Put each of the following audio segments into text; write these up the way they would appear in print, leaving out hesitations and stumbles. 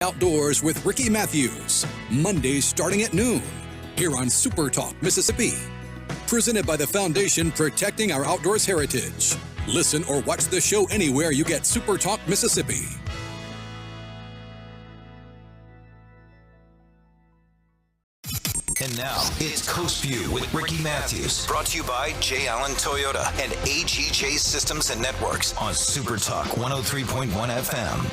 Outdoors with Ricky Mathews, Mondays starting at noon, here on SuperTalk, Mississippi. Presented by the Foundation Protecting Our Outdoors Heritage. Listen or watch the show anywhere you get SuperTalk, Mississippi. And now, it's Coast Vue with Ricky Mathews. Brought to you by J. Allen Toyota and AGJ Systems and Networks on SuperTalk 103.1 FM.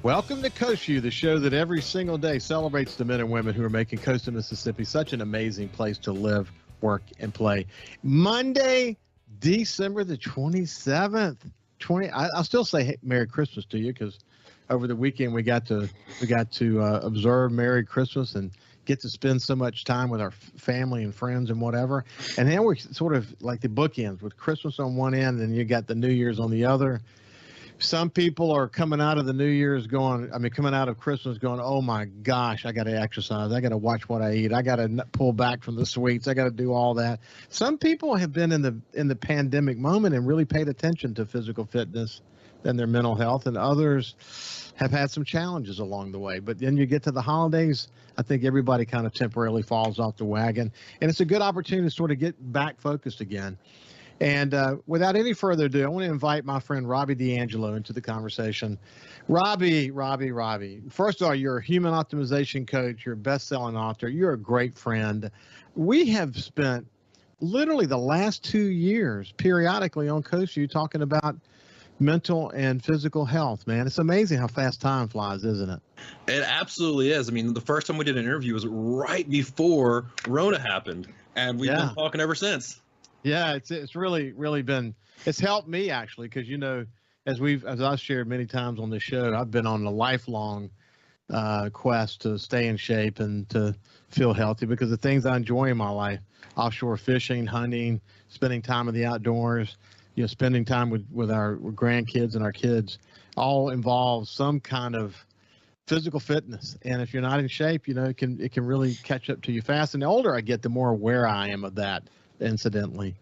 Welcome to Coast Vue, the show that every single day celebrates the men and women who are making coastal Mississippi such an amazing place to live, work, and play. Monday, December the 27th. I'll still say Merry Christmas to you because over the weekend we got to observe Merry Christmas and get to spend so much time with our family and friends and whatever. And then we're sort of like the bookends with Christmas on one end and you got the New Year's on the other. Some people are coming out of coming out of Christmas going, oh my gosh, I got to exercise. I got to watch what I eat. I got to pull back from the sweets. I got to do all that. Some people have been in the pandemic moment and really paid attention to physical fitness and their mental health, and others have had some challenges along the way. But then you get to the holidays, I think everybody kind of temporarily falls off the wagon, and it's a good opportunity to sort of get back focused again. And without any further ado, I want to invite my friend Robby D'Angelo into the conversation. Robby. First of all, you're a human optimization coach. You're a best-selling author. You're a great friend. We have spent literally the last 2 years periodically on Coast Vue talking about mental and physical health, man. It's amazing how fast time flies, isn't it? It absolutely is. I mean, the first time we did an interview was right before Rona happened, and we've been talking ever since. Yeah, it's really been, it's helped me actually, because as I've shared many times on this show, I've been on a lifelong quest to stay in shape and to feel healthy because the things I enjoy in my life, offshore fishing, hunting, spending time in the outdoors, spending time with our grandkids and our kids, all involve some kind of physical fitness. And if you're not in shape, it can really catch up to you fast. And the older I get, the more aware I am of that. Incidentally,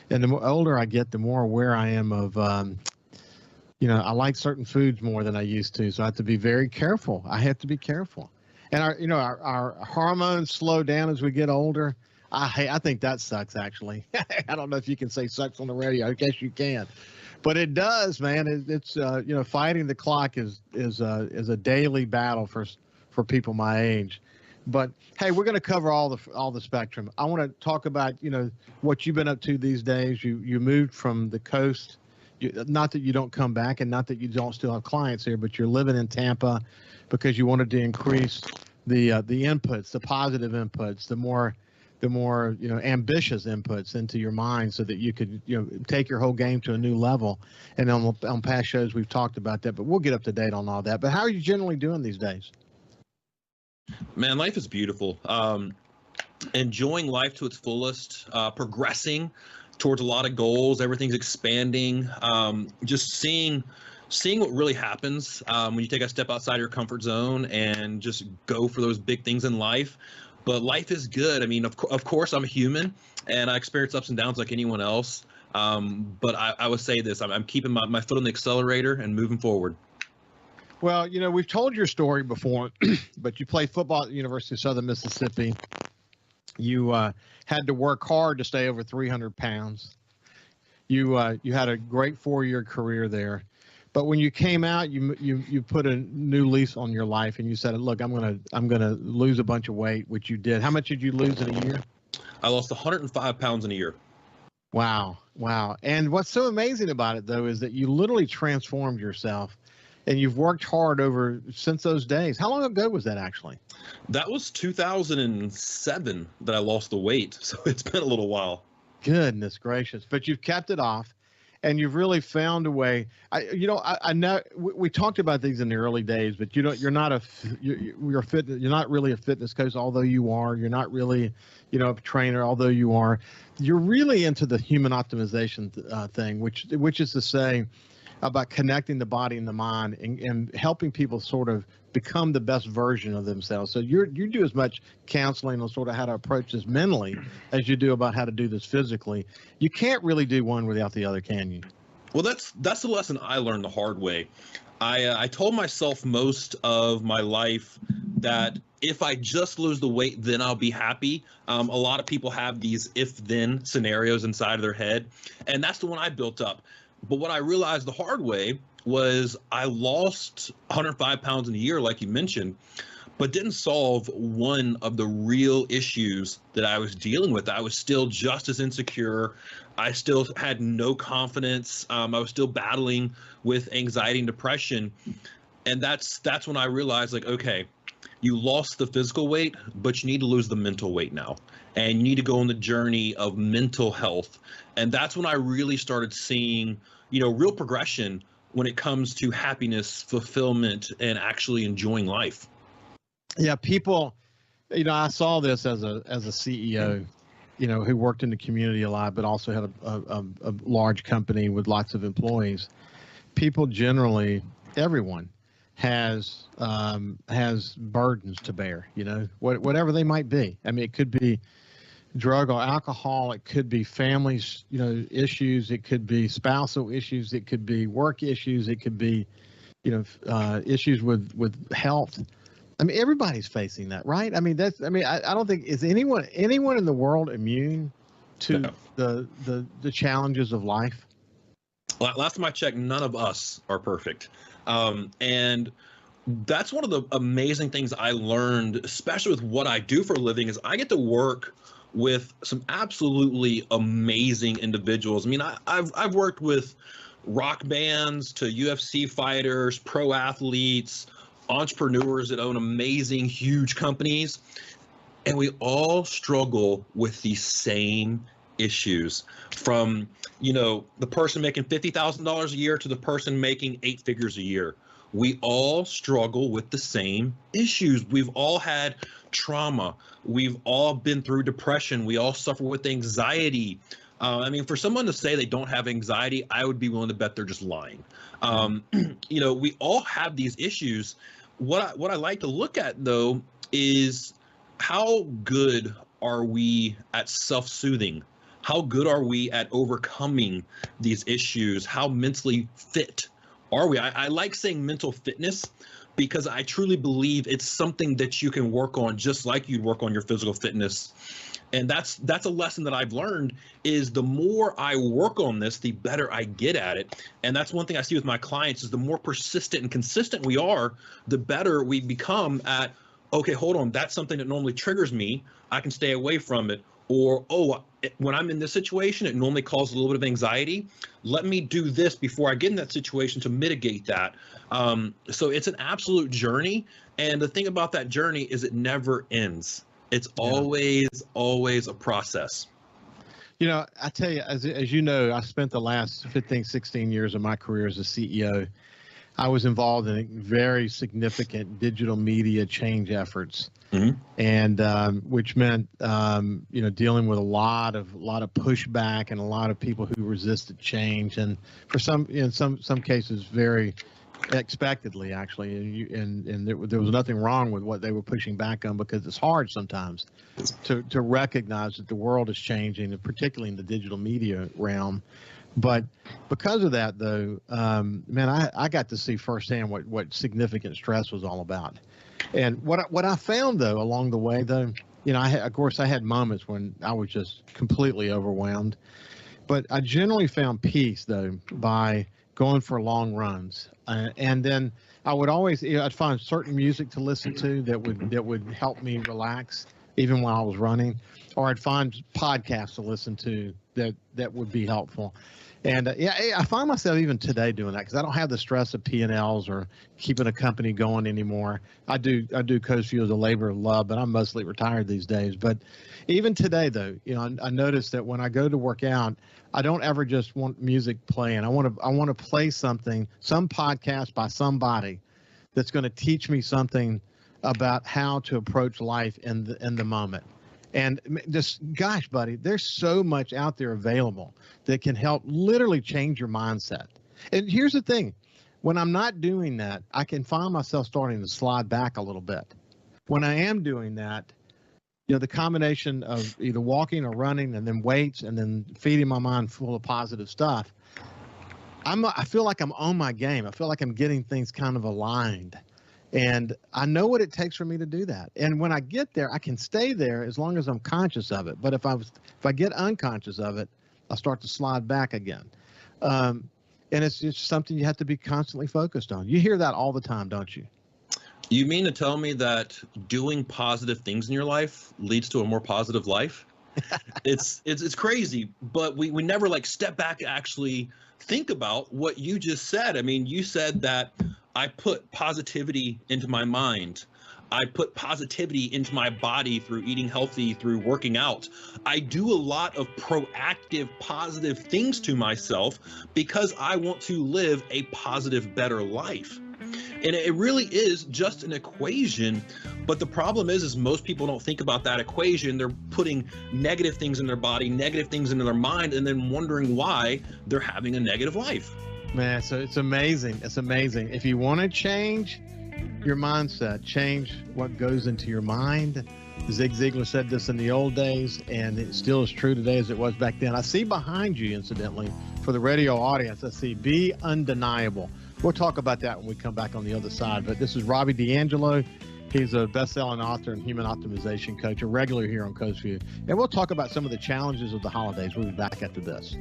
and the older I get, the more aware I am of I like certain foods more than I used to, so I have to be very careful. And our hormones slow down as we get older. I think that sucks, actually. I don't know if you can say sucks on the radio. I guess you can, but it does, man. It's fighting the clock is a daily battle for people my age. But hey, we're going to cover all the spectrum. I want to talk about what you've been up to these days. You moved from the coast, not that you don't come back, and not that you don't still have clients here, but you're living in Tampa because you wanted to increase the inputs, the positive inputs, the more ambitious inputs into your mind, so that you could take your whole game to a new level. And on past shows we've talked about that, but we'll get up to date on all that. But how are you generally doing these days? Man, life is beautiful. Enjoying life to its fullest, progressing towards a lot of goals. Everything's expanding. Just seeing what really happens when you take a step outside your comfort zone and just go for those big things in life. But life is good. I mean, of course, I'm a human and I experience ups and downs like anyone else. But I would say this: I'm keeping my foot on the accelerator and moving forward. Well, we've told your story before, but you played football at the University of Southern Mississippi. You had to work hard to stay over 300 pounds. You had a great 4-year career there. But when you came out, you put a new lease on your life, and you said, look, I'm gonna lose a bunch of weight, which you did. How much did you lose in a year? I lost 105 pounds in a year. Wow. And what's so amazing about it, though, is that you literally transformed yourself. And you've worked hard since those days. How long ago was that, actually? That was 2007 that I lost the weight. So it's been a little while. Goodness gracious. But you've kept it off, and you've really found a way. I know we talked about these in the early days, but you're not really a fitness coach, although you are. You're not really, a trainer, although you are. You're really into the human optimization thing, which is to say, about connecting the body and the mind and helping people sort of become the best version of themselves. So you do as much counseling on sort of how to approach this mentally as you do about how to do this physically. You can't really do one without the other, can you? Well, that's the lesson I learned the hard way. I told myself most of my life that if I just lose the weight, then I'll be happy. A lot of people have these if-then scenarios inside of their head, and that's the one I built up. But what I realized the hard way was I lost 105 pounds in a year, like you mentioned, but didn't solve one of the real issues that I was dealing with. I was still just as insecure. I still had no confidence. I was still battling with anxiety and depression. And that's when I realized, like, okay, you lost the physical weight, but you need to lose the mental weight now. And you need to go on the journey of mental health. And that's when I really started seeing, real progression when it comes to happiness, fulfillment, and actually enjoying life. Yeah, people, I saw this as a CEO, who worked in the community a lot, but also had a large company with lots of employees. People generally, everyone has burdens to bear, whatever they might be. I mean, it could be drug or alcohol, it could be families, issues, it could be spousal issues, it could be work issues, it could be, issues with health. I mean, everybody's facing that, right? I mean, I don't think is anyone in the world immune to the challenges of life. Last time I checked, none of us are perfect. And that's one of the amazing things I learned, especially with what I do for a living, is I get to work with some absolutely amazing individuals. I mean, I've worked with rock bands to UFC fighters, pro athletes, entrepreneurs that own amazing, huge companies, and we all struggle with the same issues, from the person making $50,000 a year to the person making 8 figures a year. We all struggle with the same issues. We've all had trauma. We've all been through depression. We all suffer with anxiety. I mean, for someone to say they don't have anxiety, I would be willing to bet they're just lying. We all have these issues. What I like to look at, though, is how good are we at self-soothing? How good are we at overcoming these issues? How mentally fit are we? I like saying mental fitness because I truly believe it's something that you can work on just like you'd work on your physical fitness. And that's a lesson that I've learned, is the more I work on this, the better I get at it. And that's one thing I see with my clients, is the more persistent and consistent we are, the better we become at, okay, hold on, that's something that normally triggers me. I can stay away from it. Or, when I'm in this situation, it normally causes a little bit of anxiety. Let me do this before I get in that situation to mitigate that. So it's an absolute journey. And the thing about that journey is it never ends. It's always a process. I tell you, as you know, I spent the last 15, 16 years of my career as a CEO. I was involved in very significant digital media change efforts, and which meant dealing with a lot of pushback and a lot of people who resisted change, and for some cases very expectedly, actually, and there was nothing wrong with what they were pushing back on, because it's hard sometimes to recognize that the world is changing, and particularly in the digital media realm. But because of that, though, I got to see firsthand what significant stress was all about. And what I found, though, along the way, though, of course I had moments when I was just completely overwhelmed, but I generally found peace, though, by going for long runs. And then I would always, I'd find certain music to listen to that would help me relax even while I was running, or I'd find podcasts to listen to that would be helpful. And I find myself even today doing that, because I don't have the stress of P&Ls or keeping a company going anymore. I do Coast Vue as a labor of love, but I'm mostly retired these days. But even today, though, I notice that when I go to work out, I don't ever just want music playing. I want to play something, some podcast by somebody that's going to teach me something about how to approach life in the moment. And just, gosh, buddy, there's so much out there available that can help literally change your mindset. And here's the thing. When I'm not doing that, I can find myself starting to slide back a little bit. When I am doing that, the combination of either walking or running and then weights and then feeding my mind full of positive stuff, I feel like I'm on my game. I feel like I'm getting things kind of aligned. And I know what it takes for me to do that. And when I get there, I can stay there as long as I'm conscious of it. But if I get unconscious of it, I'll start to slide back again. And it's just something you have to be constantly focused on. You hear that all the time, don't you? You mean to tell me that doing positive things in your life leads to a more positive life? It's crazy, but we never like step back and actually think about what you just said. I mean, you said that I put positivity into my mind. I put positivity into my body through eating healthy, through working out. I do a lot of proactive, positive things to myself because I want to live a positive, better life. And it really is just an equation. But the problem is most people don't think about that equation. They're putting negative things in their body, negative things into their mind, and then wondering why they're having a negative life. Man, so it's amazing. It's amazing. If you want to change your mindset, change what goes into your mind. Zig Ziglar said this in the old days, and it still is true today as it was back then. I see behind you, incidentally, for the radio audience, I see Be Undeniable. We'll talk about that when we come back on the other side. But this is Robby D'Angelo. He's a best-selling author and human optimization coach, a regular here on Coast Vue. And we'll talk about some of the challenges of the holidays. We'll be back after this.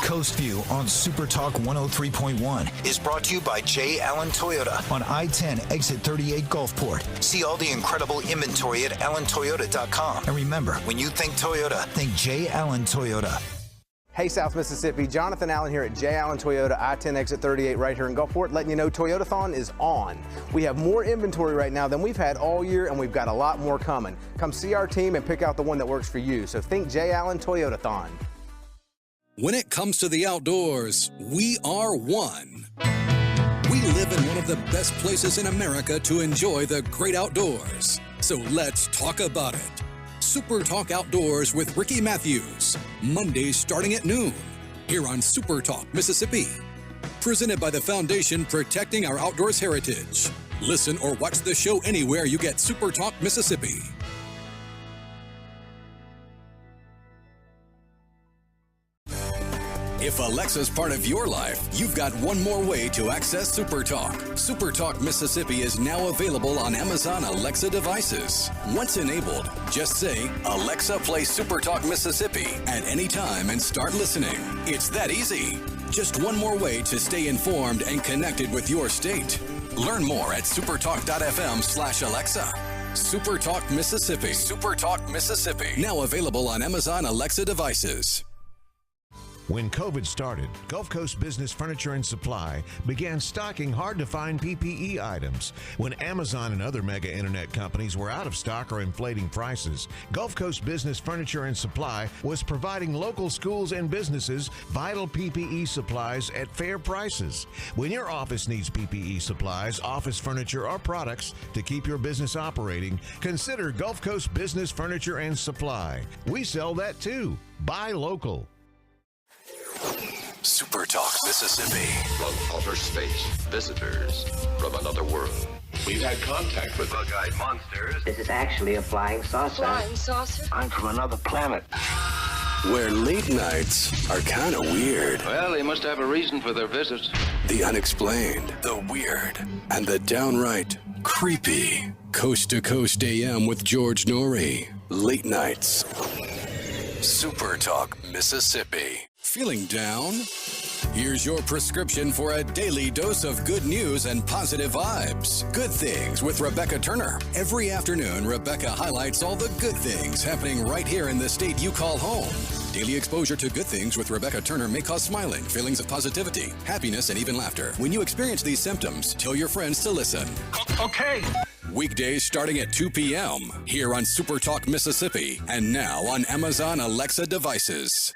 Coast Vue on SuperTalk 103.1 is brought to you by J. Allen Toyota on I-10 exit 38 Gulfport. See all the incredible inventory at allentoyota.com. And remember, when you think Toyota, think J. Allen Toyota. Hey, South Mississippi, Jonathan Allen here at J. Allen Toyota, I-10 exit 38 right here in Gulfport, letting you know Toyotathon is on. We have more inventory right now than we've had all year, and we've got a lot more coming. Come see our team and pick out the one that works for you. So think J. Allen Toyotathon. When it comes to the outdoors, we are one. We live in one of the best places in America to enjoy the great outdoors. So let's talk about it. Super Talk Outdoors with Ricky Mathews. Mondays starting at noon. Here on Super Talk Mississippi. Presented by the Foundation Protecting Our Outdoors Heritage. Listen or watch the show anywhere you get Super Talk Mississippi. If Alexa's part of your life, you've got one more way to access SuperTalk. SuperTalk Mississippi is now available on Amazon Alexa devices. Once enabled, just say, Alexa, play SuperTalk Mississippi at any time and start listening. It's that easy. Just one more way to stay informed and connected with your state. Learn more at supertalk.fm/Alexa. SuperTalk Mississippi. SuperTalk Mississippi. Now available on Amazon Alexa devices. When COVID started, Gulf Coast Business Furniture and Supply began stocking hard-to-find PPE items. When Amazon and other mega internet companies were out of stock or inflating prices, Gulf Coast Business Furniture and Supply was providing local schools and businesses vital PPE supplies at fair prices. When your office needs PPE supplies, office furniture, or products to keep your business operating, consider Gulf Coast Business Furniture and Supply. We sell that too. Buy local. Super Talk Mississippi. From outer space, visitors from another world. We've had contact with bug-eyed monsters. This is actually a flying saucer. Flying saucer? I'm from another planet. Where late nights are kind of weird. Well, they must have a reason for their visit. The unexplained, the weird, and the downright creepy. Coast to Coast AM with George Norrie. Late nights. Super Talk Mississippi. Feeling down? Here's your prescription for a daily dose of good news and positive vibes. Good Things with Rebecca Turner. Every afternoon, Rebecca highlights all the good things happening right here in the state you call home. Daily exposure to Good Things with Rebecca Turner may cause smiling, feelings of positivity, happiness, and even laughter. When you experience these symptoms, tell your friends to listen. Okay. Weekdays starting at 2 p.m. here on Super Talk Mississippi and now on Amazon Alexa devices.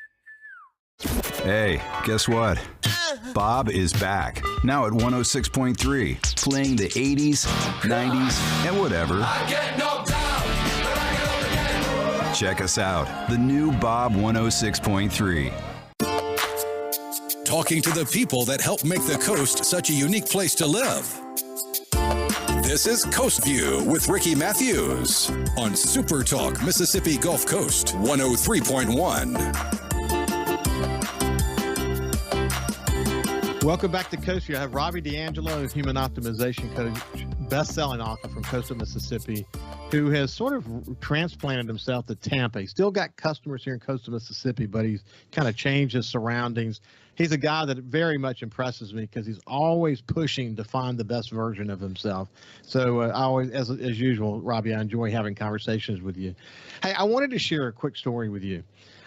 Hey, guess what? Bob is back, now at 106.3, playing the 80s, 90s, and whatever. Check us out, the new Bob 106.3. Talking to the people that help make the coast such a unique place to live. This is Coast View with Ricky Mathews on SuperTalk Mississippi Gulf Coast 103.1. Welcome back to Coast View. I have Robby D'Angelo, human optimization coach, best-selling author from coastal Mississippi, who has sort of transplanted himself to Tampa. He's still got customers here in coastal Mississippi, but he's kind of changed his surroundings. He's a guy that very much impresses me because he's always pushing to find the best version of himself. So I always, as usual, Robby, I enjoy having conversations with you. Hey, I wanted to share a quick story with you.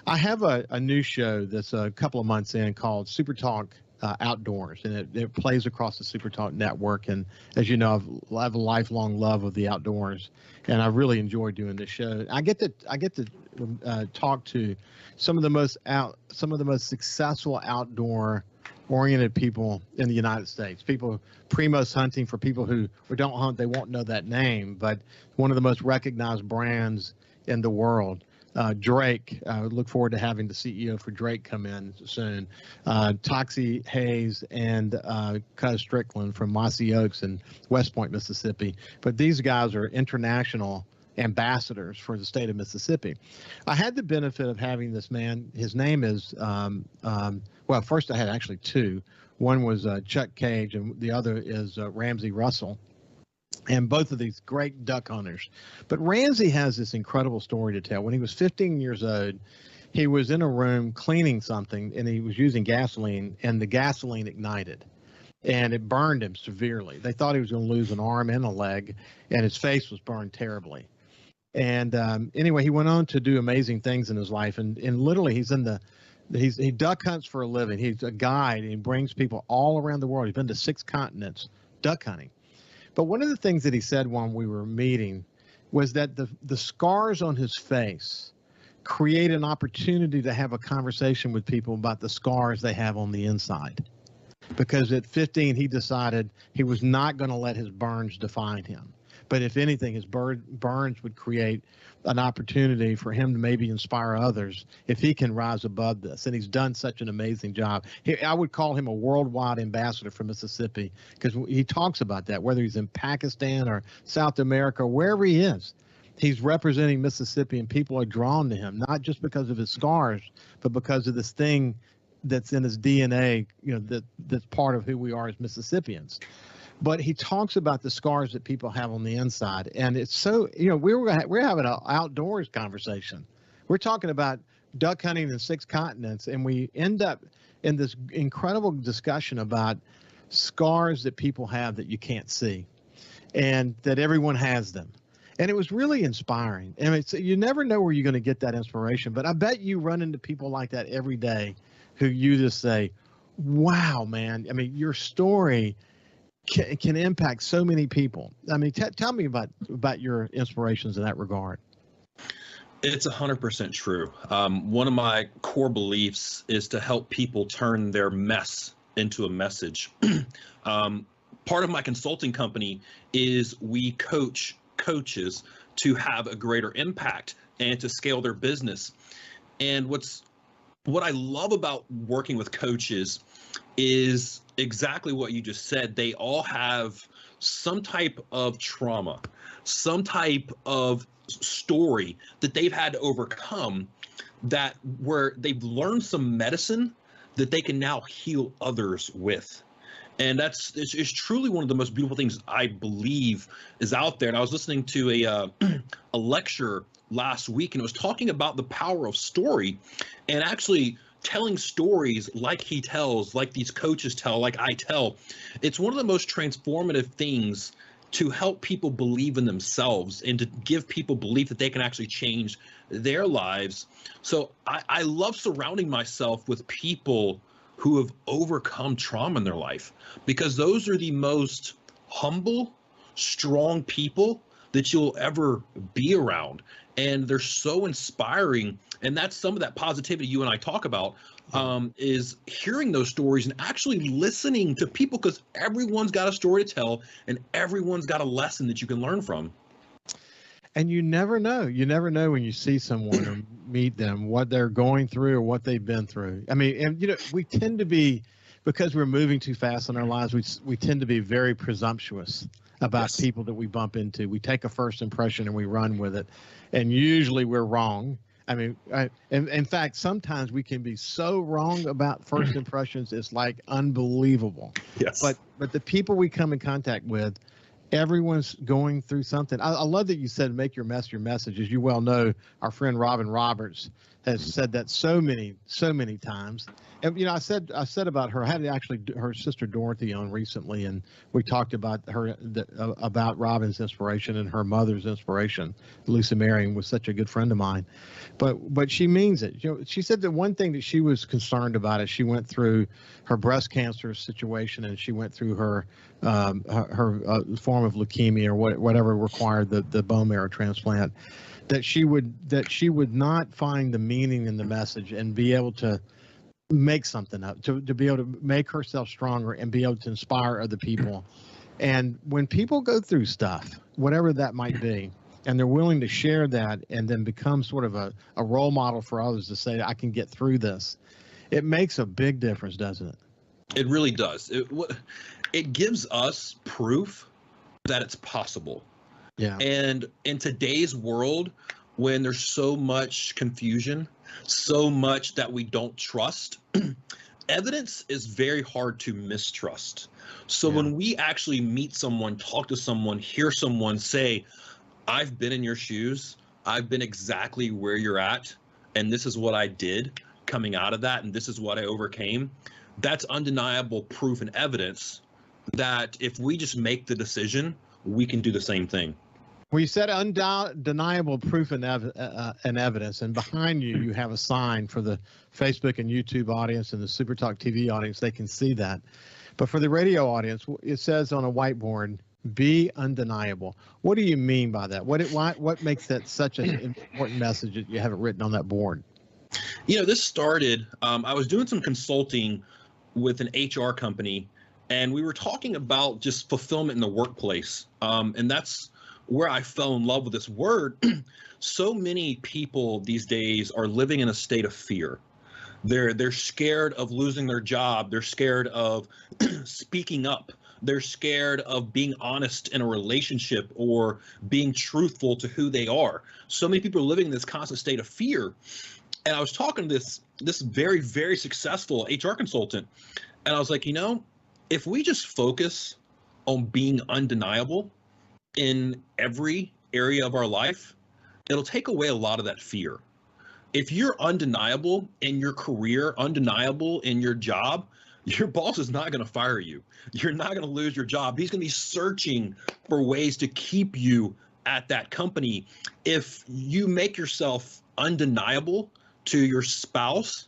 I have a new show that's a couple of months in called SuperTalk Outdoors, and it plays across the SuperTalk network. And as you know, I have a lifelong love of the outdoors, and I really enjoy doing this show. I get to talk to some of the most successful outdoor oriented people in the United States. People Primos Hunting, for people who don't hunt, they won't know that name, but one of the most recognized brands in the world. Drake, look forward to having the CEO for Drake come in soon. Toxie Hayes and Cuz Strickland from Mossy Oaks in West Point, Mississippi. But these guys are international ambassadors for the state of Mississippi. I had the benefit of having this man. His name is, well, first I had actually two. One was Chuck Cage, and the other is Ramsey Russell. And both of these great duck hunters. But Ramsey has this incredible story to tell. When he was 15 years old, he was in a room cleaning something, and he was using gasoline, and the gasoline ignited, and it burned him severely. They thought he was going to lose an arm and a leg, and his face was burned terribly. And anyway, he went on to do amazing things in his life, and literally he duck hunts for a living. He's a guide, and he brings people all around the world. He's been to 6 continents duck hunting. But one of the things that he said when we were meeting was that the scars on his face create an opportunity to have a conversation with people about the scars they have on the inside. Because at 15, he decided he was not going to let his burns define him. But if anything, his burns would create an opportunity for him to maybe inspire others if he can rise above this. And he's done such an amazing job. I would call him a worldwide ambassador for Mississippi, because he talks about that, whether he's in Pakistan or South America, or wherever he is. He's representing Mississippi, and people are drawn to him, not just because of his scars, but because of this thing that's in his DNA, that's part of who we are as Mississippians. But he talks about the scars that people have on the inside. And it's so, we're having an outdoors conversation. We're talking about duck hunting in 6 continents, and we end up in this incredible discussion about scars that people have that you can't see, and that everyone has them. And it was really inspiring. And you never know where you're going to get that inspiration, but I bet you run into people like that every day who you just say, wow, man, your story can impact so many people. Tell me about your inspirations in that regard. It's 100% true. One of my core beliefs is to help people turn their mess into a message. Part of my consulting company is we coach coaches to have a greater impact and to scale their business. And what I love about working with coaches is exactly what you just said. They all have some type of trauma, some type of story that they've had to overcome, that where they've learned some medicine that they can now heal others with. And it's truly one of the most beautiful things I believe is out there. And I was listening to a lecture last week, and it was talking about the power of story, and actually telling stories like he tells, like these coaches tell, like I tell. It's one of the most transformative things to help people believe in themselves and to give people belief that they can actually change their lives. So I love surrounding myself with people who have overcome trauma in their life, because those are the most humble, strong people that you'll ever be around. And they're so inspiring. And that's some of that positivity you and I talk about, is hearing those stories and actually listening to people, because everyone's got a story to tell and everyone's got a lesson that you can learn from. And you never know. You never know when you see someone or meet them, what they're going through or what they've been through. We tend to be, because we're moving too fast in our lives, we tend to be very presumptuous about people that we bump into. We take a first impression and we run with it, and usually we're wrong. I mean, in fact, sometimes we can be so wrong about first impressions, it's like unbelievable. Yes. But the people we come in contact with, everyone's going through something. I love that you said make your message. As you well know, our friend Robin Roberts has said that so many times. And I said about her. I had actually her sister Dorothy on recently, and we talked about about Robin's inspiration and her mother's inspiration. Lisa Marion was such a good friend of mine, but she means it. She said that one thing that she was concerned about is she went through her breast cancer situation, and she went through her form of leukemia or whatever required the bone marrow transplant. That she would not find the meaning in the message and be able to make something up, to be able to make herself stronger and be able to inspire other people. And when people go through stuff, whatever that might be, and they're willing to share that and then become sort of a role model for others to say, I can get through this, it makes a big difference, doesn't it? It really does. It gives us proof that it's possible. Yeah. And in today's world, when there's so much confusion, so much that we don't trust, evidence is very hard to mistrust. So when we actually meet someone, talk to someone, hear someone say, I've been in your shoes, I've been exactly where you're at, and this is what I did coming out of that, and this is what I overcame, that's undeniable proof and evidence that if we just make the decision, we can do the same thing. Well, you said undeniable proof and evidence, and behind you have a sign for the Facebook and YouTube audience and the SuperTalk TV audience. They can see that. But for the radio audience, it says on a whiteboard, be undeniable. What do you mean by that? What makes that such an important message that you have it written on that board? This started, I was doing some consulting with an HR company, and we were talking about just fulfillment in the workplace. And that's where I fell in love with this word. So many people these days are living in a state of fear. They're scared of losing their job. They're scared of speaking up. They're scared of being honest in a relationship or being truthful to who they are. So many people are living in this constant state of fear. And I was talking to this very, very successful HR consultant, and I was like, if we just focus on being undeniable in every area of our life, it'll take away a lot of that fear. If you're undeniable in your career, undeniable in your job, your boss is not going to fire you. You're not going to lose your job. He's going to be searching for ways to keep you at that company. If you make yourself undeniable to your spouse,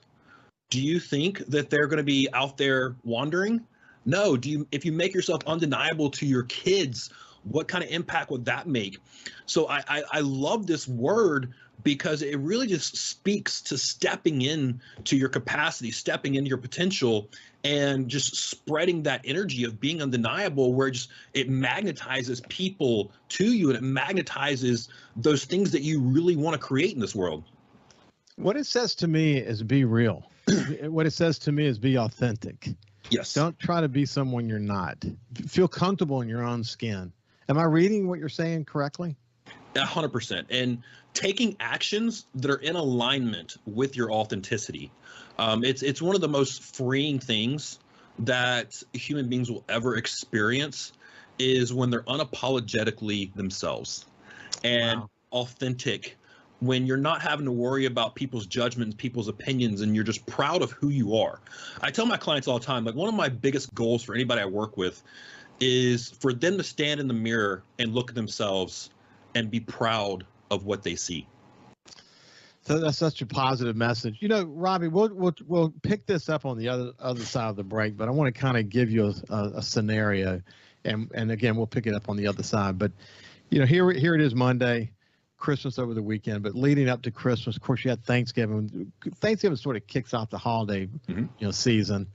do you think that they're going to be out there wandering? No. If you make yourself undeniable to your kids, what kind of impact would that make? So I love this word because it really just speaks to stepping in to your capacity, stepping into your potential, and just spreading that energy of being undeniable, where it magnetizes people to you, and it magnetizes those things that you really want to create in this world. What it says to me is be real. What it says to me is be authentic. Yes. Don't try to be someone you're not. Feel comfortable in your own skin. Am I reading what you're saying correctly? 100%. And taking actions that are in alignment with your authenticity. It's one of the most freeing things that human beings will ever experience, is when they're unapologetically themselves and authentic, when you're not having to worry about people's judgments, people's opinions, and you're just proud of who you are. I tell my clients all the time, like, one of my biggest goals for anybody I work with is for them to stand in the mirror and look at themselves and be proud of what they see. So that's such a positive message. Robby, we'll pick this up on the other side of the break, but I want to kind of give you a scenario, and again, we'll pick it up on the other side. But here it is, Monday, Christmas over the weekend, but leading up to Christmas, of course, you had Thanksgiving. Thanksgiving sort of kicks off the holiday season.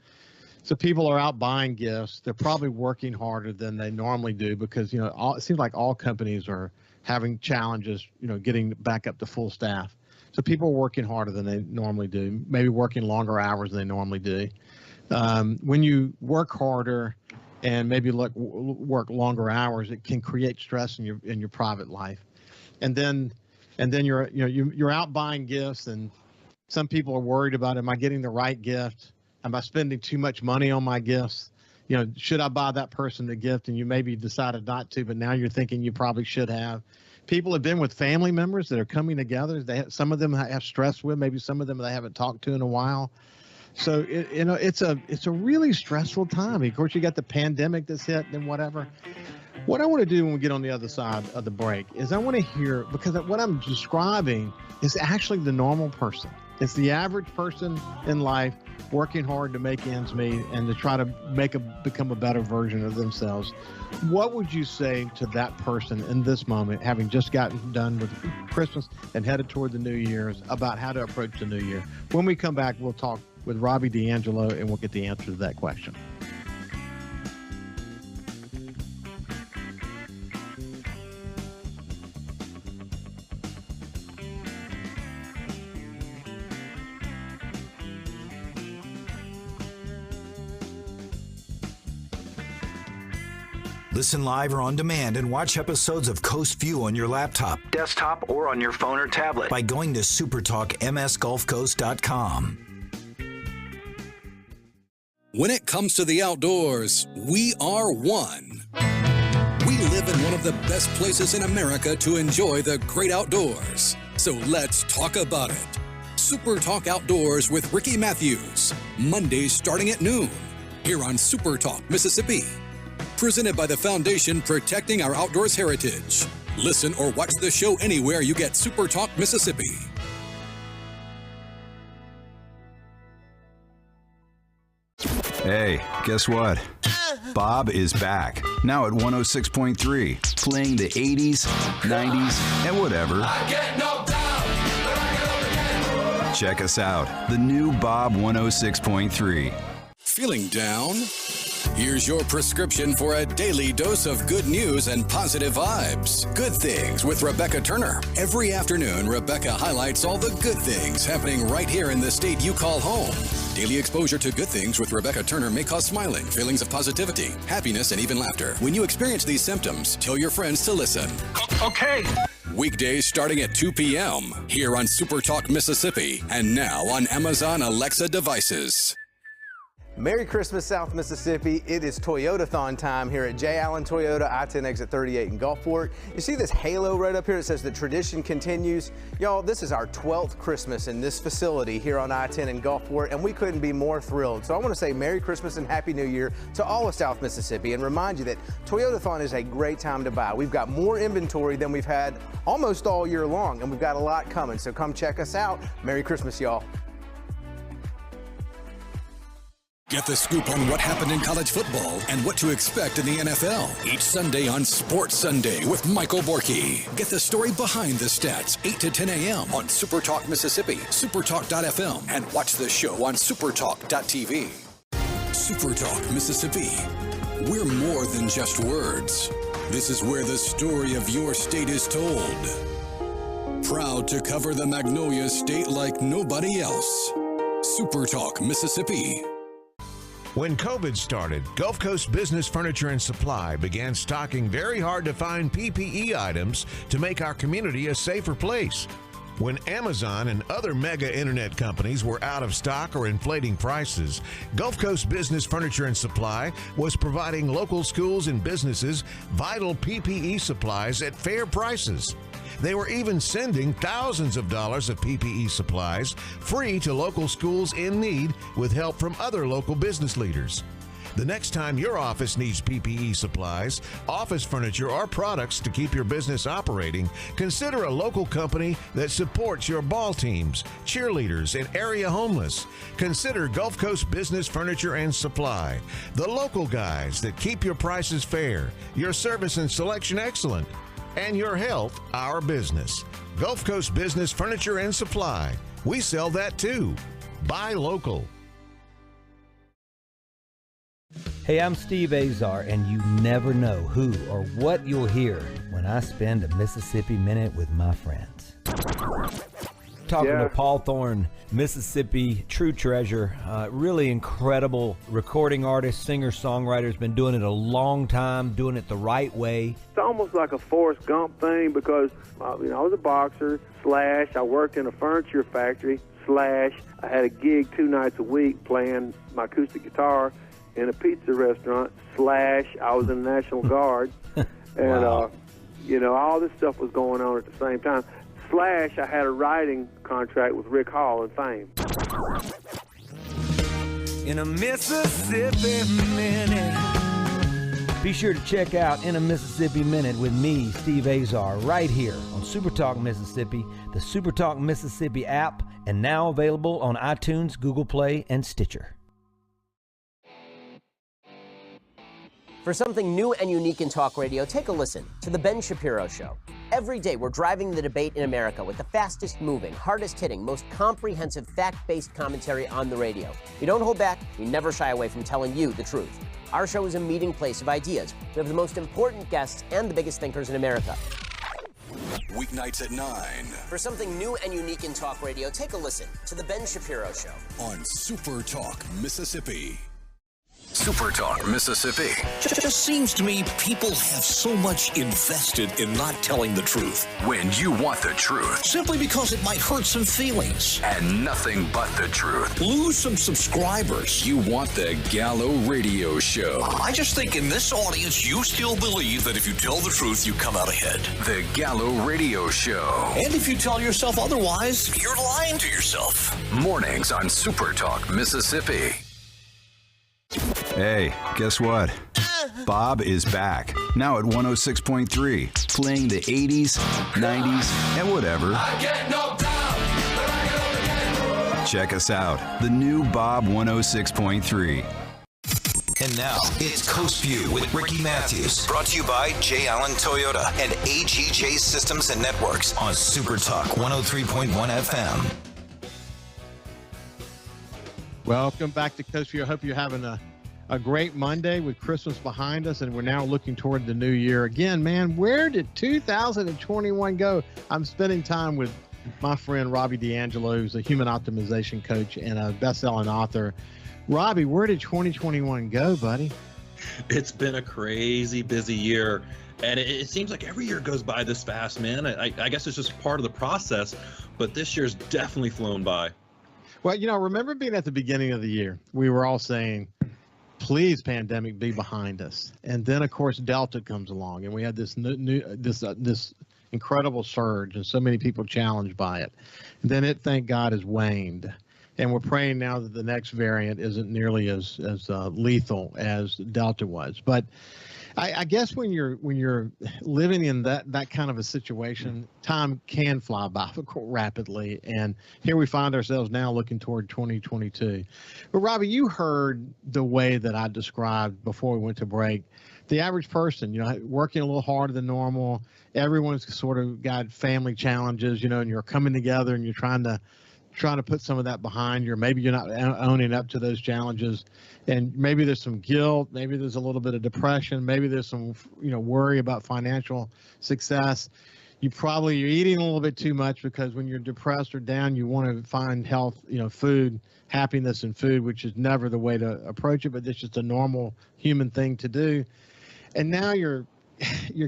So people are out buying gifts. They're probably working harder than they normally do because, it seems like all companies are having challenges, getting back up to full staff. So people are working harder than they normally do, maybe working longer hours than they normally do. When you work harder and maybe work longer hours, it can create stress in your private life. And then you're out buying gifts, and some people are worried about, am I getting the right gift? Am I spending too much money on my gifts? Should I buy that person the gift? And you maybe decided not to, but now you're thinking you probably should have. People have been with family members that are coming together. Some of them have stress with, maybe some of them they haven't talked to in a while. So it's a really stressful time. Of course, you got the pandemic that's hit and whatever. What I want to do when we get on the other side of the break is I want to hear, because what I'm describing is actually the normal person. It's the average person in life working hard to make ends meet and to try to become a better version of themselves. What would you say to that person in this moment, having just gotten done with Christmas and headed toward the New Year's, about how to approach the New Year? When we come back, we'll talk with Robby D'Angelo and we'll get the answer to that question. Listen live or on demand and watch episodes of Coast Vue on your laptop, desktop, or on your phone or tablet by going to SuperTalkMSGulfCoast.com. When it comes to the outdoors, we are one. We live in one of the best places in America to enjoy the great outdoors. So let's talk about it. Super Talk Outdoors with Ricky Mathews, Mondays starting at noon, here on Super Talk Mississippi. Presented by the Foundation Protecting Our Outdoors Heritage. Listen or watch the show anywhere you get Super Talk Mississippi. Hey, guess what? Bob is back, now at 106.3, playing the 80s, 90s, and whatever. I get knocked down, but I get up again. Check us out, the new Bob 106.3. Feeling down? Here's your prescription for a daily dose of good news and positive vibes. Good Things with Rebecca Turner. Every afternoon, Rebecca highlights all the good things happening right here in the state you call home. Daily exposure to Good Things with Rebecca Turner may cause smiling, feelings of positivity, happiness, and even laughter. When you experience these symptoms, tell your friends to listen. Okay. Weekdays starting at 2 p.m. here on Super Talk Mississippi, and now on Amazon Alexa devices. Merry Christmas, South Mississippi. It is Toyotathon time here at J. Allen Toyota, I-10 exit 38 in Gulfport. You see this halo right up here? It says the tradition continues. Y'all, this is our 12th Christmas in this facility here on I-10 in Gulfport, and we couldn't be more thrilled. So I want to say Merry Christmas and Happy New Year to all of South Mississippi and remind you that Toyotathon is a great time to buy. We've got more inventory than we've had almost all year long, and we've got a lot coming. So come check us out. Merry Christmas, y'all. Get the scoop on what happened in college football and what to expect in the NFL each Sunday on Sports Sunday with Michael Borky. Get the story behind the stats 8 to 10 a.m. on Super Talk Mississippi, supertalk.fm, and watch the show on supertalk.tv. Super Talk Mississippi. We're more than just words. This is where the story of your state is told. Proud to cover the Magnolia State like nobody else. Super Talk Mississippi. When COVID started, Gulf Coast Business Furniture and Supply began stocking very hard-to-find PPE items to make our community a safer place. When Amazon and other mega internet companies were out of stock or inflating prices, Gulf Coast Business Furniture and Supply was providing local schools and businesses vital PPE supplies at fair prices. They were even sending thousands of dollars of PPE supplies free to local schools in need with help from other local business leaders. The next time your office needs PPE supplies, office furniture, or products to keep your business operating, consider a local company that supports your ball teams, cheerleaders, and area homeless. Consider Gulf Coast Business Furniture and Supply, the local guys that keep your prices fair, your service and selection excellent, and your health our business. Gulf Coast Business Furniture and Supply. We sell that too. Buy local. Hey, I'm Steve Azar, and you never know who or what you'll hear when I spend a Mississippi Minute with my friends. talking to Paul Thorne, Mississippi true treasure, really incredible recording artist, singer, songwriter. Has been doing it a long time, doing it the right way. It's almost like a Forrest Gump thing because, I was a boxer, / I worked in a furniture factory, / I had a gig 2 nights a week playing my acoustic guitar in a pizza restaurant, / I was in the National Guard. And, wow. All this stuff was going on at the same time. / I had a writing contract with Rick Hall and Fame. In a Mississippi Minute. Be sure to check out In a Mississippi Minute with me, Steve Azar, right here on SuperTalk Mississippi, the SuperTalk Mississippi app, and now available on iTunes, Google Play, and Stitcher. For something new and unique in talk radio, take a listen to The Ben Shapiro Show. Every day, we're driving the debate in America with the fastest moving, hardest hitting, most comprehensive, fact-based commentary on the radio. We don't hold back. We never shy away from telling you the truth. Our show is a meeting place of ideas. We have the most important guests and the biggest thinkers in America. Weeknights at 9. For something new and unique in talk radio, take a listen to The Ben Shapiro Show. On Super Talk, Mississippi. Super Talk Mississippi. Just seems to me people have so much invested in not telling the truth. When you want the truth. Simply because it might hurt some feelings. And nothing but the truth. Lose some subscribers. You want the Gallo Radio Show. I just think in this audience, you still believe that if you tell the truth, you come out ahead. The Gallo Radio Show. And if you tell yourself otherwise, you're lying to yourself. Mornings on Super Talk Mississippi. Hey, guess what? Bob is back, now at 106.3, playing the 80s, 90s, and whatever. I get knocked down, but I get up again. Check us out, the new Bob 106.3. And now, it's Coast Vue with Ricky Mathews. Brought to you by J. Allen Toyota and AGJ Systems and Networks on Super Talk 103.1 FM. Welcome back to Coast Vue. I hope you're having a great Monday with Christmas behind us, and we're now looking toward the new year. Again, man, where did 2021 go? I'm spending time with my friend Robby D'Angelo, who's a human optimization coach and a best-selling author. Robby, where did 2021 go, buddy? It's been a crazy busy year, and it seems like every year goes by this fast, man. I guess it's just part of the process, but this year's definitely flown by. Well, remember being at the beginning of the year, we were all saying, please, pandemic, be behind us. And then, of course, Delta comes along, and we had this this incredible surge, and so many people challenged by it. And then it, thank God, has waned. And we're praying now that the next variant isn't nearly as lethal as Delta was. But I guess when you're living in that kind of a situation, time can fly by rapidly, and here we find ourselves now looking toward 2022. But Robby, you heard the way that I described before we went to break. The average person, working a little harder than normal. Everyone's sort of got family challenges, and you're coming together and you're trying to put some of that behind you. Maybe you're not owning up to those challenges, and maybe there's some guilt, maybe there's a little bit of depression, maybe there's some worry about financial success. You're eating a little bit too much, because when you're depressed or down, you want to find health, food, happiness in food, which is never the way to approach it, but it's just a normal human thing to do. And now you're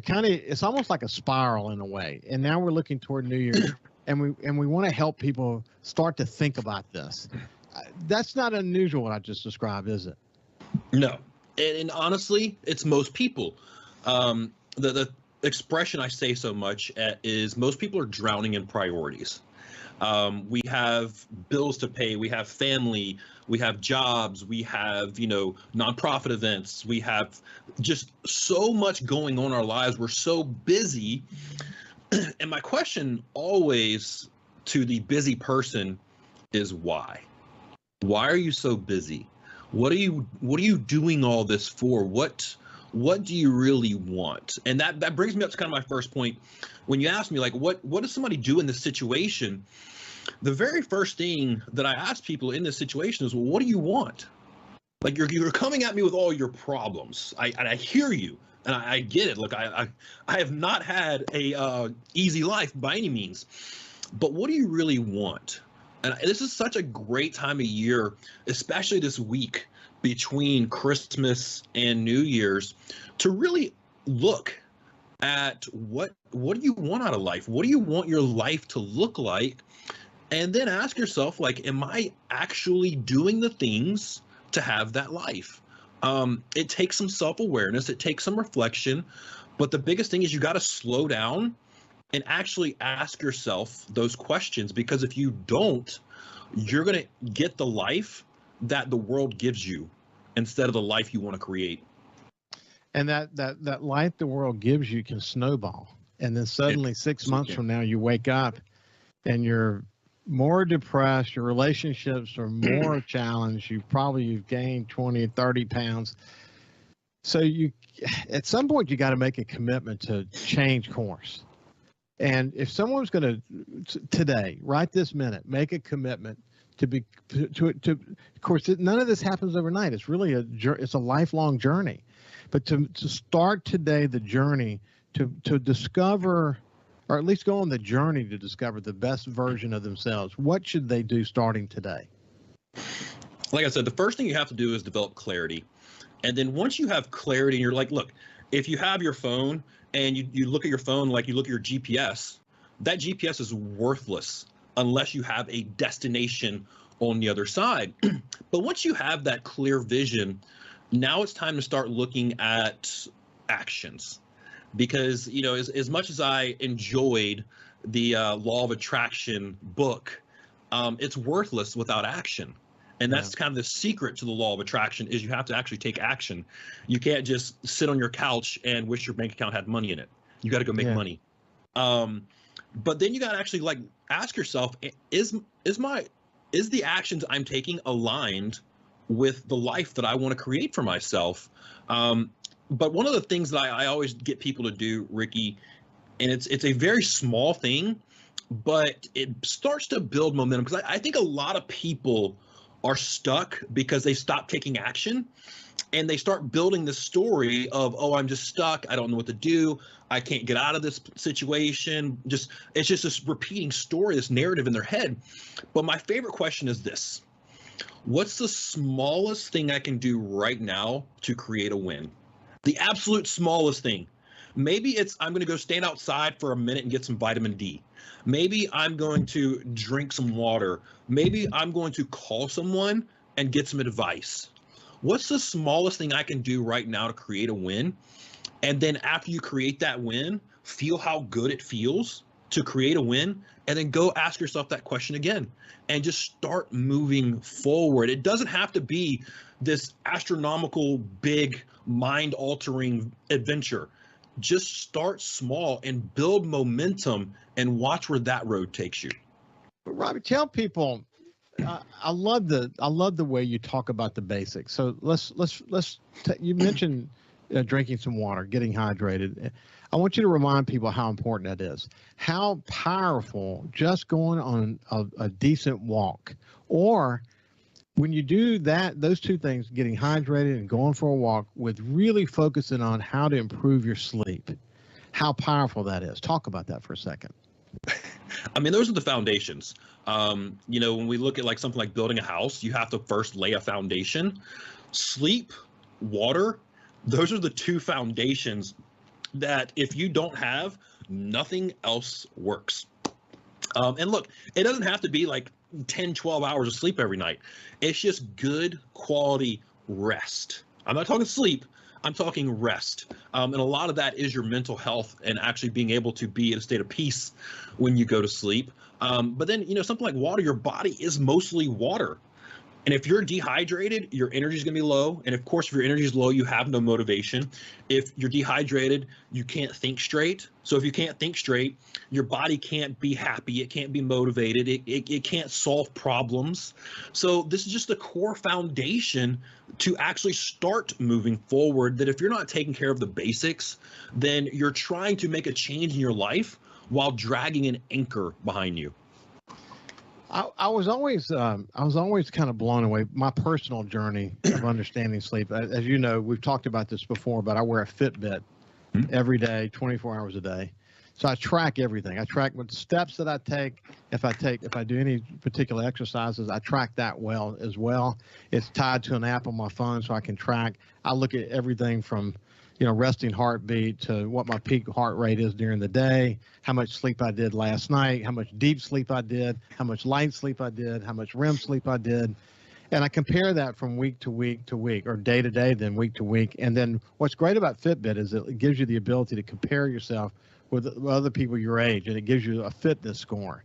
kind of, it's almost like a spiral in a way. And now we're looking toward New Year's. And we want to help people start to think about this. That's not unusual what I just described, is it? No, and honestly, it's most people. The expression I say so much is most people are drowning in priorities. We have bills to pay, we have family, we have jobs, we have nonprofit events, we have just so much going on in our lives. We're so busy. And my question always to the busy person is why? Why are you so busy? What are you doing all this for? What do you really want? And that brings me up to kind of my first point. When you ask me, like, what does somebody do in this situation? The very first thing that I ask people in this situation is, well, what do you want? Like, you're coming at me with all your problems. I hear you. And I get it. Look, I have not had a easy life by any means, but what do you really want? And this is such a great time of year, especially this week between Christmas and New Year's, to really look at what do you want out of life? What do you want your life to look like? And then ask yourself, like, am I actually doing the things to have that life? It takes some self-awareness. It takes some reflection. But the biggest thing is you got to slow down and actually ask yourself those questions, because if you don't, you're going to get the life that the world gives you instead of the life you want to create. And that life the world gives you can snowball. And then suddenly 6 months from now, you wake up and you're more depressed, your relationships are more challenged, you've gained 20, 30 pounds. So at some point, you got to make a commitment to change course. And if someone's going to today, right this minute, make a commitment of course, none of this happens overnight. It's really it's a lifelong journey. But to start today the journey to discover, or at least go on the journey to discover the best version of themselves, what should they do starting today? Like I said, the first thing you have to do is develop clarity. And then once you have clarity and you're like, look, if you have your phone and you look at your phone like you look at your GPS, that GPS is worthless unless you have a destination on the other side. But once you have that clear vision, now it's time to start looking at actions. Because, you know, as much as I enjoyed the Law of Attraction book, it's worthless without action. And that's kind of the secret to the Law of Attraction, is you have to actually take action. You can't just sit on your couch and wish your bank account had money in it. You got to go make money. But then you got to actually like ask yourself, is the actions I'm taking aligned with the life that I want to create for myself? But one of the things that I always get people to do, Ricky, and it's a very small thing, but it starts to build momentum, because I think a lot of people are stuck because they stop taking action, and they start building this story of, oh, I'm just stuck. I don't know what to do. I can't get out of this situation. It's just this repeating story, this narrative in their head. But my favorite question is this: what's the smallest thing I can do right now to create a win? The absolute smallest thing. Maybe it's I'm going to go stand outside for a minute and get some vitamin D. Maybe I'm going to drink some water. Maybe I'm going to call someone and get some advice. What's the smallest thing I can do right now to create a win? And then after you create that win, feel how good it feels to create a win, and then go ask yourself that question again and just start moving forward. It doesn't have to be this astronomical, big, mind-altering adventure. Just start small and build momentum and watch where that road takes you. Robby, tell people, I love the way you talk about the basics. So you mentioned drinking some water, getting hydrated. I want you to remind people how important that is. How powerful just going on a decent walk, or when you do that, those two things, getting hydrated and going for a walk, with really focusing on how to improve your sleep, how powerful that is. Talk about that for a second. I mean, those are the foundations. You know, when we look at like something like building a house, you have to first lay a foundation. Sleep, water, those are the two foundations that if you don't have, nothing else works. And look, it doesn't have to be like 10, 12 hours of sleep every night. It's just good quality rest. I'm not talking sleep. I'm talking rest. And a lot of that is your mental health and actually being able to be in a state of peace when you go to sleep. But then, you know, something like water, your body is mostly water. And if you're dehydrated, your energy is going to be low. And of course, if your energy is low, you have no motivation. If you're dehydrated, you can't think straight. So if you can't think straight, your body can't be happy. It can't be motivated. It can't solve problems. So this is just the core foundation to actually start moving forward, that if you're not taking care of the basics, then you're trying to make a change in your life while dragging an anchor behind you. I was always kind of blown away. My personal journey of understanding sleep, as you know, we've talked about this before, but I wear a Fitbit every day, 24 hours a day. So I track everything. I track what steps that I take. If I do any particular exercises, I track that well as well. It's tied to an app on my phone so I can track. I look at everything from, resting heartbeat to what my peak heart rate is during the day, how much sleep I did last night, how much deep sleep I did, how much light sleep I did, how much REM sleep I did. And I compare that from week to week to week, or day to day, then week to week. And then what's great about Fitbit is it gives you the ability to compare yourself with other people your age, and it gives you a fitness score.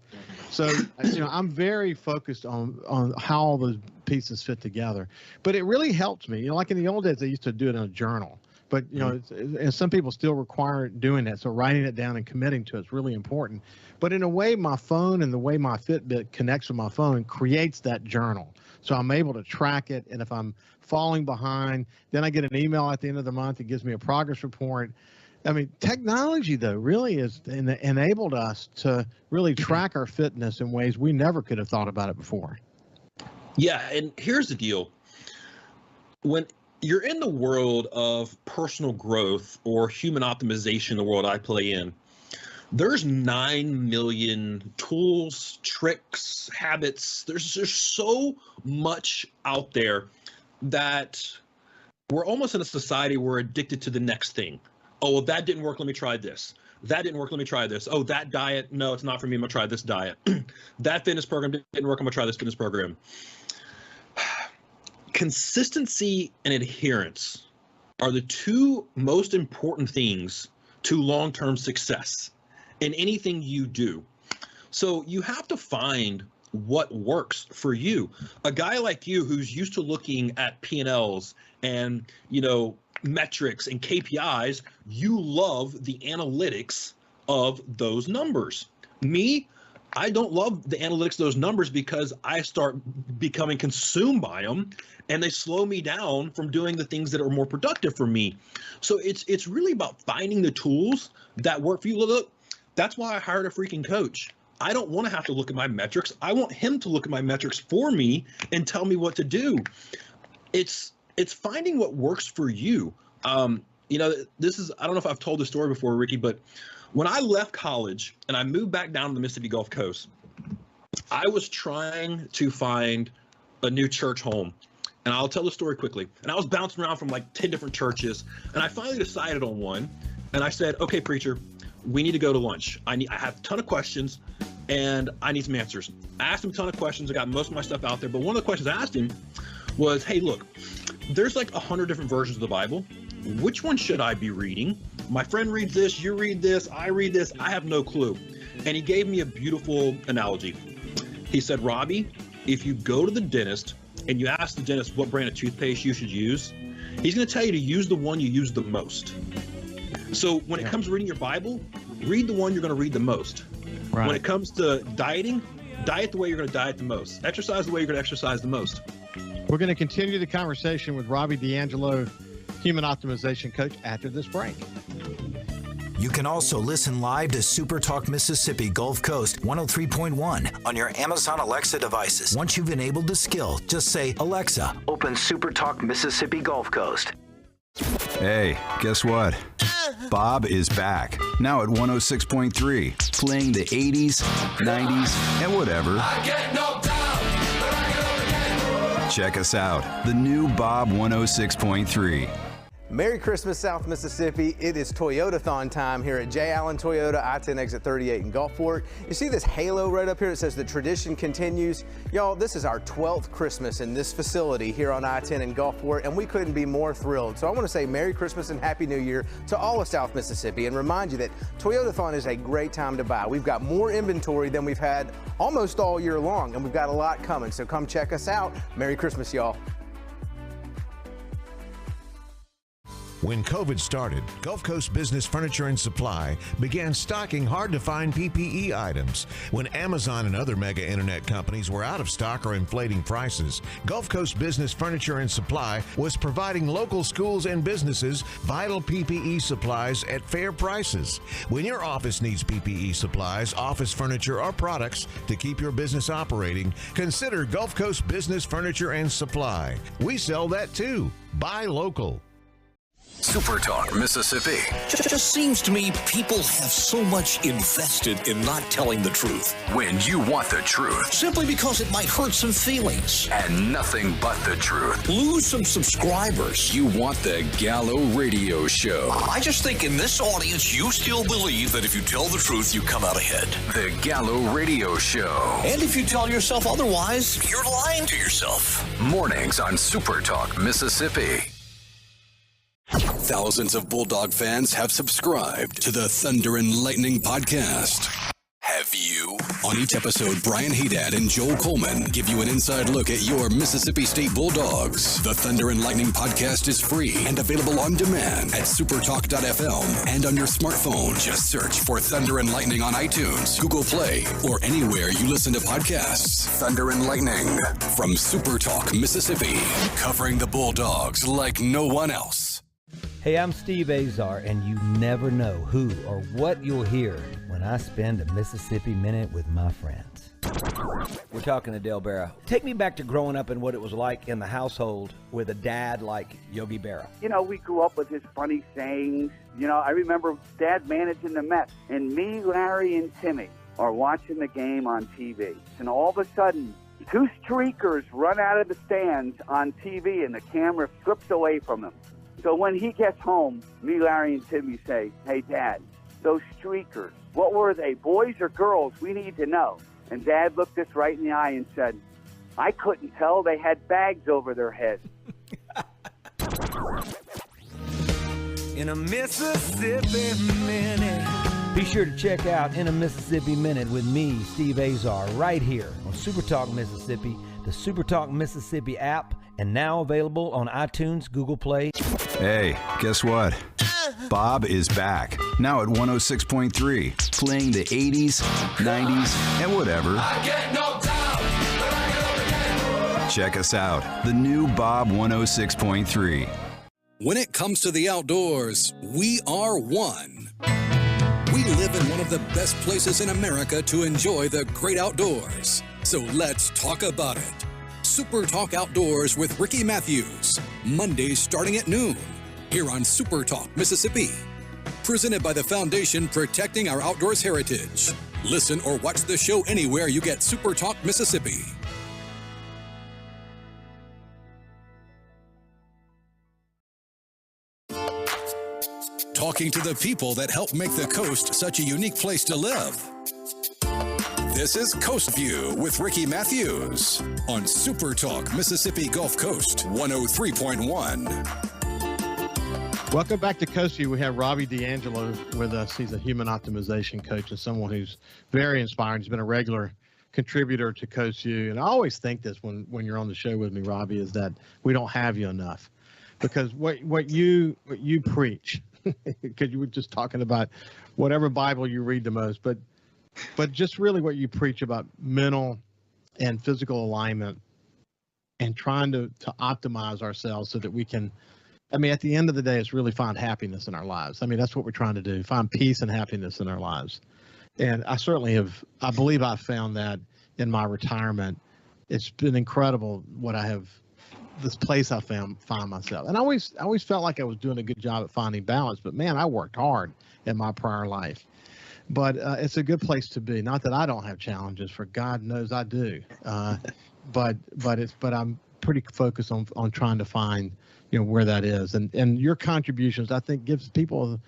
So, I'm very focused on how all those pieces fit together. But it really helps me. Like in the old days, they used to do it in a journal. But, and some people still require doing that. So writing it down and committing to it is really important. But in a way, my phone and the way my Fitbit connects with my phone creates that journal. So I'm able to track it. And if I'm falling behind, then I get an email at the end of the month that gives me a progress report. I mean, technology, though, really has enabled us to really track our fitness in ways we never could have thought about it before. Yeah, and here's the deal. When you're in the world of personal growth or human optimization, the world I play in, there's 9 million tools, tricks, habits. There's so much out there that we're almost in a society where we're addicted to the next thing. Oh, well, that didn't work. Let me try this. That didn't work. Let me try this. Oh, that diet. No, it's not for me. I'm going to try this diet. That fitness program didn't work. I'm going to try this fitness program. Consistency and adherence are the two most important things to long-term success in anything you do. So you have to find what works for you. A guy like you who's used to looking at P&Ls and, metrics and KPIs, you love the analytics of those numbers. Me, I don't love the analytics of those numbers because I start becoming consumed by them and they slow me down from doing the things that are more productive for me. So it's really about finding the tools that work for you. Look, that's why I hired a freaking coach. I don't want to have to look at my metrics. I want him to look at my metrics for me and tell me what to do. It's finding what works for you. This is, I don't know if I've told this story before, Ricky, but when I left college and I moved back down to the Mississippi Gulf Coast, I was trying to find a new church home. And I'll tell the story quickly. And I was bouncing around from like 10 different churches. And I finally decided on one. And I said, okay, preacher, we need to go to lunch. I have a ton of questions and I need some answers. I asked him a ton of questions. I got most of my stuff out there. But one of the questions I asked him was, hey, look, there's like 100 different versions of the Bible. Which one should I be reading? My friend reads this, you read this, I read this, I have no clue. And he gave me a beautiful analogy. He said, Robby, if you go to the dentist and you ask the dentist what brand of toothpaste you should use, he's going to tell you to use the one you use the most. So when it comes to reading your Bible, read the one you're going to read the most. Right. When it comes to dieting, diet the way you're going to diet the most. Exercise the way you're going to exercise the most. We're going to continue the conversation with Robby D'Angelo, Human Optimization Coach, after this break. You can also listen live to SuperTalk Mississippi Gulf Coast 103.1 on your Amazon Alexa devices. Once you've enabled the skill, just say, Alexa, open SuperTalk Mississippi Gulf Coast. Hey, guess what? Bob is back, now at 106.3, playing the 80s, 90s, and whatever. I get knocked down, but I get up again. Check us out, the new Bob 106.3. Merry Christmas, South Mississippi. It is Toyotathon time here at J. Allen Toyota, I-10 exit 38 in Gulfport. You see this halo right up here? It says the tradition continues. Y'all, this is our 12th Christmas in this facility here on I-10 in Gulfport, and we couldn't be more thrilled. So I want to say Merry Christmas and Happy New Year to all of South Mississippi and remind you that Toyotathon is a great time to buy. We've got more inventory than we've had almost all year long, and we've got a lot coming. So come check us out. Merry Christmas, y'all. When COVID started, Gulf Coast Business Furniture and Supply began stocking hard-to-find PPE items. When Amazon and other mega internet companies were out of stock or inflating prices, Gulf Coast Business Furniture and Supply was providing local schools and businesses vital PPE supplies at fair prices. When your office needs PPE supplies, office furniture, or products to keep your business operating, consider Gulf Coast Business Furniture and Supply. We sell that too. Buy local. SuperTalk Mississippi. Just seems to me people have so much invested in not telling the truth. When you want the truth. Simply because it might hurt some feelings. And nothing but the truth. Lose some subscribers. You want the Gallo Radio Show. I just think in this audience, you still believe that if you tell the truth, you come out ahead. The Gallo Radio Show. And if you tell yourself otherwise, you're lying to yourself. Mornings on SuperTalk Mississippi. Thousands of Bulldog fans have subscribed to the Thunder and Lightning podcast. Have you? On each episode, Brian Haydad and Joel Coleman give you an inside look at your Mississippi State Bulldogs. The Thunder and Lightning podcast is free and available on demand at supertalk.fm and on your smartphone. Just search for Thunder and Lightning on iTunes, Google Play, or anywhere you listen to podcasts. Thunder and Lightning from SuperTalk, Mississippi, covering the Bulldogs like no one else. Hey, I'm Steve Azar, and you never know who or what you'll hear when I spend a Mississippi Minute with my friends. We're talking to Dale Berra. Take me back to growing up and what it was like in the household with a dad like Yogi Berra. You know, we grew up with his funny sayings. You know, I remember Dad managing the Mets, and me, Larry, and Timmy are watching the game on TV. And all of a sudden, two streakers run out of the stands on TV, and the camera flips away from them. So when he gets home, me, Larry, and Timmy say, "Hey, Dad, those streakers, what were they, boys or girls? We need to know." And Dad looked us right in the eye and said, "I couldn't tell. They had bags over their heads." In a Mississippi Minute. Be sure to check out In a Mississippi Minute with me, Steve Azar, right here on SuperTalk Mississippi, the SuperTalk Mississippi app, and now available on iTunes, Google Play. Hey, guess what? Bob is back. Now at 106.3, playing the 80s, 90s, and whatever. I get knocked down, but I get up again. Check us out. The new Bob 106.3. When it comes to the outdoors, we are one. We live in one of the best places in America to enjoy the great outdoors. So let's talk about it. Super Talk Outdoors with Ricky Mathews, Mondays starting at noon, here on Super Talk Mississippi. Presented by the Foundation Protecting Our Outdoors Heritage. Listen or watch the show anywhere you get Super Talk Mississippi. Talking to the people that help make the coast such a unique place to live. This is Coast Vue with Ricky Mathews on Super Talk Mississippi Gulf Coast 103.1. Welcome back to Coast Vue. We have Robby D'Angelo with us. He's a human optimization coach and someone who's very inspiring. He's been a regular contributor to Coast Vue. And I always think this when you're on the show with me, Robby, is that we don't have you enough. Because what you preach, because you were just talking about whatever Bible you read the most, but just really what you preach about mental and physical alignment and trying to optimize ourselves so that we can, I mean, at the end of the day, it's really find happiness in our lives. I mean, that's what we're trying to do, find peace and happiness in our lives. And I certainly have, I believe I've found that in my retirement. It's been incredible what I have, this place I find myself. And I always felt like I was doing a good job at finding balance, but man, I worked hard in my prior life. But it's a good place to be. Not that I don't have challenges, for God knows I do. But I'm pretty focused on trying to find, where that is. And your contributions, I think, give people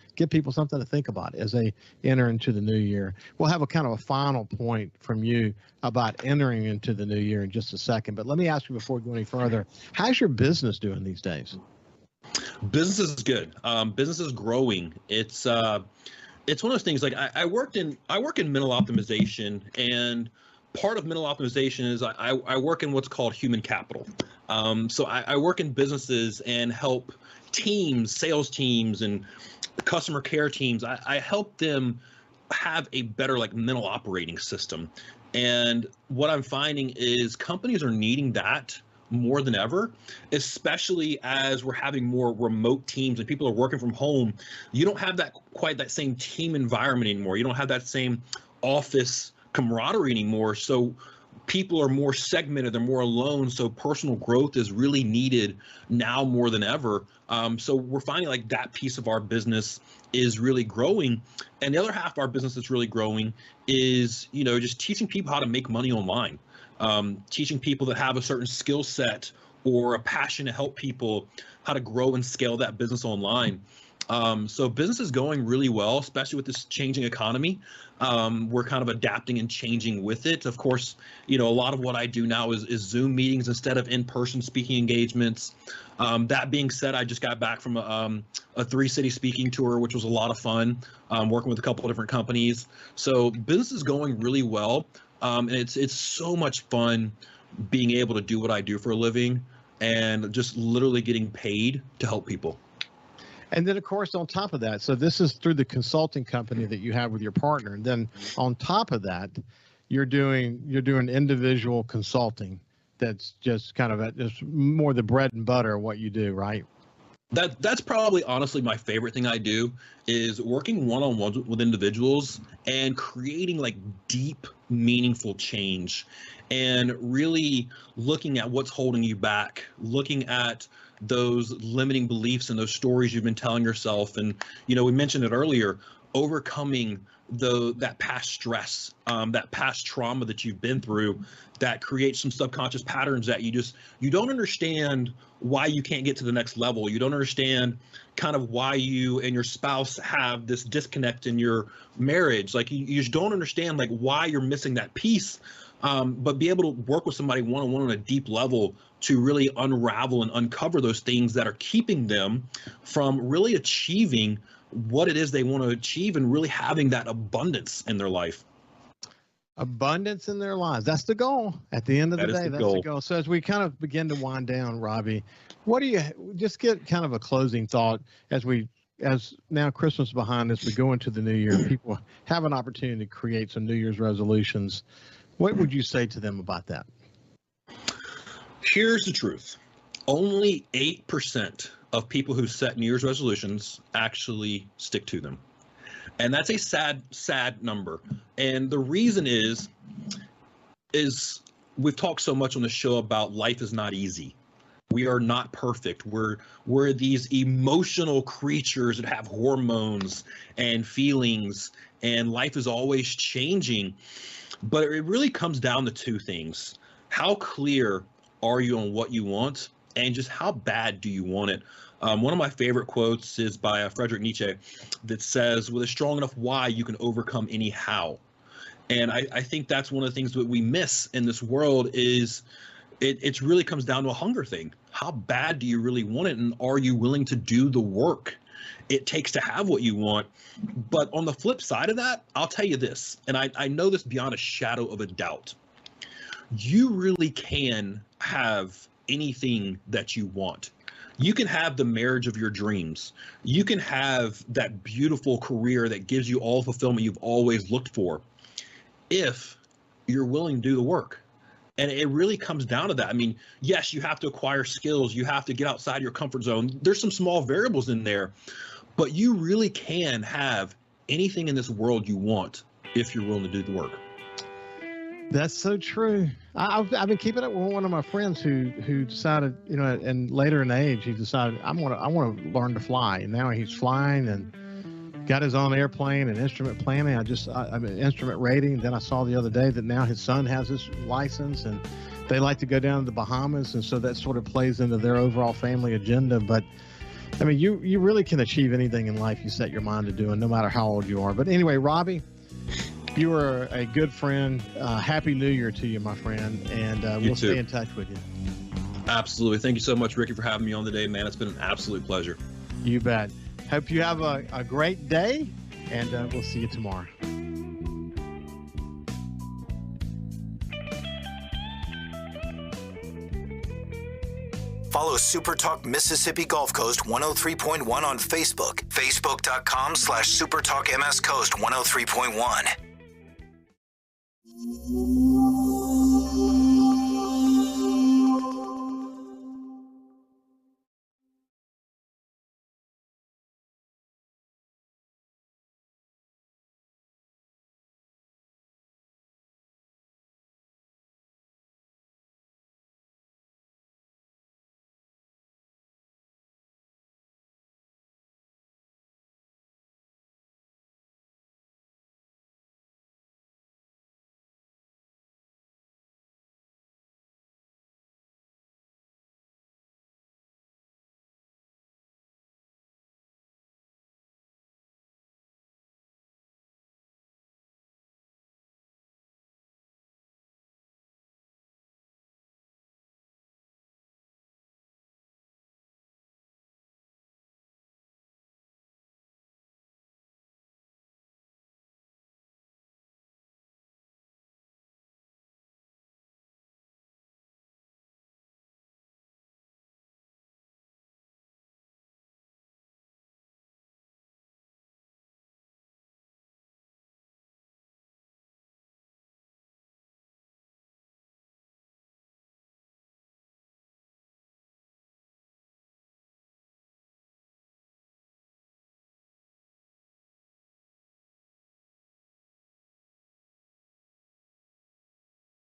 something to think about as they enter into the new year. We'll have a kind of a final point from you about entering into the new year in just a second. But let me ask you before we go any further, how's your business doing these days? Business is good. Business is growing. It's one of those things, like I work in mental optimization, and part of mental optimization is I work in what's called human capital. So I work in businesses and help teams, sales teams and customer care teams. I help them have a better mental operating system. And what I'm finding is companies are needing that more than ever, especially as we're having more remote teams and people are working from home. You don't have quite that same team environment anymore. You don't have that same office camaraderie anymore. So people are more segmented, they're more alone, so personal growth is really needed now more than ever. So we're finding like that piece of our business is really growing. And the other half of our business that's really growing is, just teaching people how to make money online, teaching people that have a certain skill set or a passion to help people how to grow and scale that business online. So business is going really well, especially with this changing economy. We're kind of adapting and changing with it. Of course, a lot of what I do now is Zoom meetings instead of in-person speaking engagements. That being said, I just got back from a 3-city speaking tour, which was a lot of fun, working with a couple of different companies. So business is going really well. And it's so much fun being able to do what I do for a living and just literally getting paid to help people. And then, of course, on top of that, so this is through the consulting company that you have with your partner. And then on top of that, you're doing individual consulting. That's just kind of just more the bread and butter of what you do, right? That's probably honestly my favorite thing I do is working one-on-one with individuals and creating like deep, meaningful change and really looking at what's holding you back, looking at those limiting beliefs and those stories you've been telling yourself. And, we mentioned it earlier, overcoming that past stress, that past trauma that you've been through that creates some subconscious patterns that you don't understand why you can't get to the next level. You don't understand kind of why you and your spouse have this disconnect in your marriage. Like you just don't understand like why you're missing that piece. But be able to work with somebody one-on-one on a deep level to really unravel and uncover those things that are keeping them from really achieving what it is they want to achieve and really having that abundance in their life. Abundance in their lives. That's the goal. At the end of the day, that's the goal. So as we kind of begin to wind down, Robby, what do you just get kind of a closing thought as now Christmas behind us, we go into the new year, people have an opportunity to create some New Year's resolutions. What would you say to them about that? Here's the truth. Only 8% of people who set New Year's resolutions actually stick to them. And that's a sad, sad number. And the reason is we've talked so much on the show about life is not easy. We are not perfect. We're these emotional creatures that have hormones and feelings, and life is always changing. But it really comes down to two things. How clear are you on what you want, and just how bad do you want it? One of my favorite quotes is by Friedrich Nietzsche that says, with a strong enough why, you can overcome any how. And I think that's one of the things that we miss in this world is it really comes down to a hunger thing. How bad do you really want it, and are you willing to do the work it takes to have what you want? But on the flip side of that, I'll tell you this, and I know this beyond a shadow of a doubt. You really can have anything that you want. You can have the marriage of your dreams. You can have that beautiful career that gives you all the fulfillment you've always looked for, if you're willing to do the work. And it really comes down to that. I mean, yes, you have to acquire skills. You have to get outside your comfort zone. There's some small variables in there, but you really can have anything in this world you want if you're willing to do the work. That's so true. I've been keeping up with one of my friends who decided, and later in age, he decided I want to learn to fly, and now he's flying and got his own airplane and instrument planning. I'm instrument rating. Then I saw the other day that now his son has his license, and they like to go down to the Bahamas, and so that sort of plays into their overall family agenda. But I mean, you really can achieve anything in life you set your mind to doing, no matter how old you are. But anyway, Robby, you are a good friend. Happy New Year to you, my friend, and we'll stay in touch with you. Absolutely. Thank you so much, Ricky, for having me on today, man. It's been an absolute pleasure. You bet. Hope you have a great day, and we'll see you tomorrow. Follow SuperTalk Mississippi Gulf Coast 103.1 on Facebook. Facebook.com/SuperTalk MS Coast 103.1.